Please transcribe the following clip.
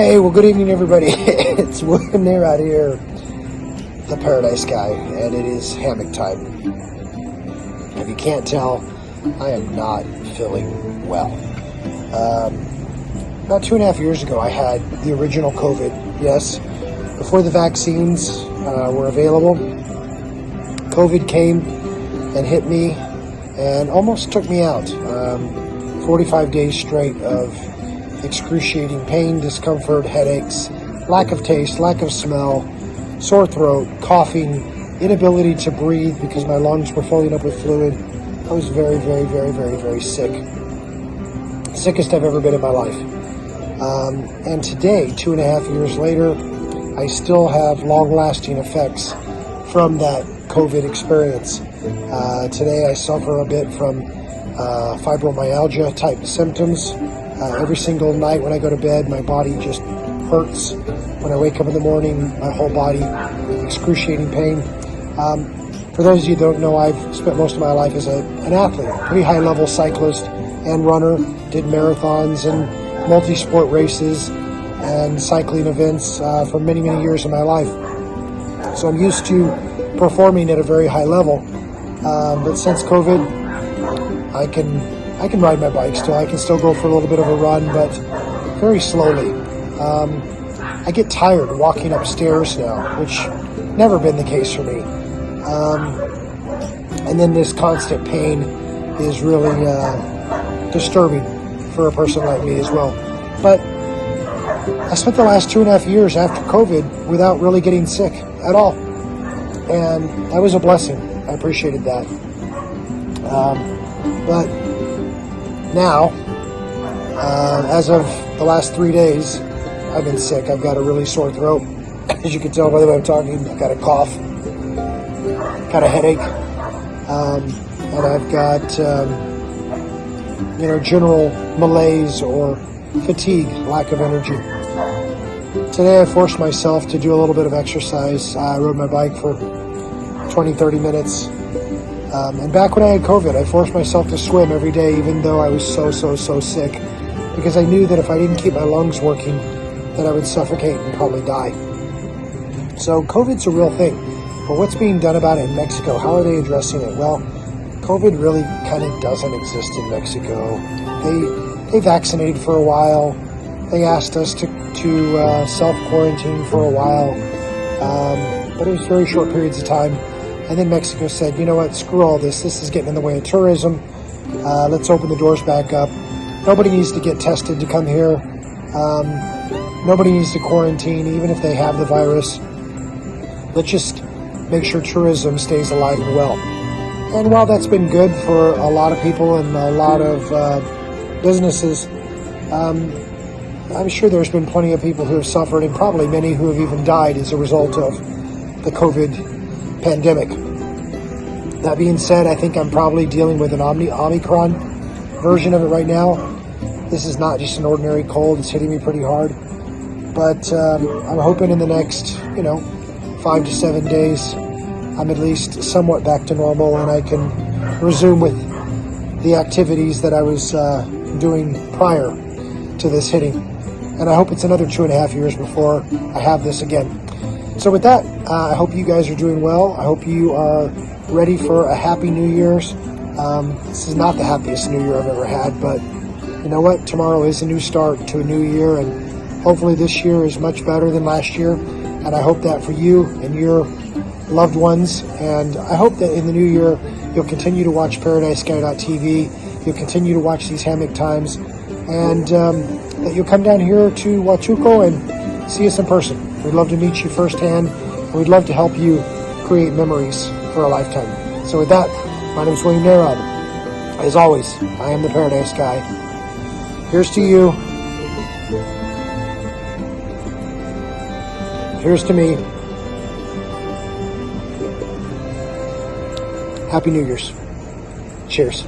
Hey, well, good evening, everybody. It's William there out here, the Paradise Guy, and it is hammock time. If you can't tell, I am not feeling well. About 2.5 years ago, I had the original COVID, yes. Before the vaccines were available, COVID came and hit me and almost took me out. 45 days straight of excruciating pain, discomfort, headaches, lack of taste, lack of smell, sore throat, coughing, inability to breathe because my lungs were filling up with fluid. I was very, very, very, very, very sick. Sickest I've ever been in my life. And today, 2.5 years later, I still have long-lasting effects from that COVID experience. Today I suffer a bit from fibromyalgia type symptoms. Every single night when I go to bed, my body just hurts. When I wake up in the morning, my whole body, excruciating pain. For those of you who don't know, I've spent most of my life as an athlete, pretty high-level cyclist and runner, did marathons and multi-sport races and cycling events for many, many years of my life. So I'm used to performing at a very high level. But since COVID, I can ride my bike still. I can still go for a little bit of a run, but very slowly. I get tired walking upstairs now, which never been the case for me. And then this constant pain is really disturbing for a person like me as well. But I spent the last 2.5 years after COVID without really getting sick at all. And that was a blessing. I appreciated that. But now, as of the last 3 days, I've been sick. I've got a really sore throat. As you can tell by the way I'm talking, I've got a cough, got a headache, and I've got, general malaise or fatigue, lack of energy. Today I forced myself to do a little bit of exercise. I rode my bike for 20-30 minutes. And back when I had COVID, I forced myself to swim every day, even though I was so sick, because I knew that if I didn't keep my lungs working, that I would suffocate and probably die. So COVID's a real thing. But what's being done about it in Mexico? How are they addressing it? Well, COVID really kind of doesn't exist in Mexico. They vaccinated for a while. They asked us to self-quarantine for a while. But it was very short periods of time. And then Mexico said, you know what, screw all this. This is getting in the way of tourism. Let's open the doors back up. Nobody needs to get tested to come here. Nobody needs to quarantine, even if they have the virus. Let's just make sure tourism stays alive and well. And while that's been good for a lot of people and a lot of businesses, I'm sure there's been plenty of people who have suffered, and probably many who have even died as a result of the COVID pandemic. That being said, I think I'm probably dealing with an Omicron version of it right now. This is not just an ordinary cold. It's hitting me pretty hard. But I'm hoping in the next, 5 to 7 days, I'm at least somewhat back to normal and I can resume with the activities that I was doing prior to this hitting. And I hope it's another 2.5 years before I have this again. So with that, I hope you guys are doing well. I hope you are ready for a happy New Year's. This is not the happiest New Year I've ever had, but you know what? Tomorrow is a new start to a new year, and hopefully this year is much better than last year. And I hope that for you and your loved ones. And I hope that in the new year, you'll continue to watch ParadiseGuy.tv. You'll continue to watch these hammock times, and that you'll come down here to Huatulco and see us in person. We'd love to meet you firsthand, and we'd love to help you create memories for a lifetime. So with that, my name is William Narod. As always, I am the Paradise Guy. Here's to you. Here's to me. Happy New Year's. Cheers.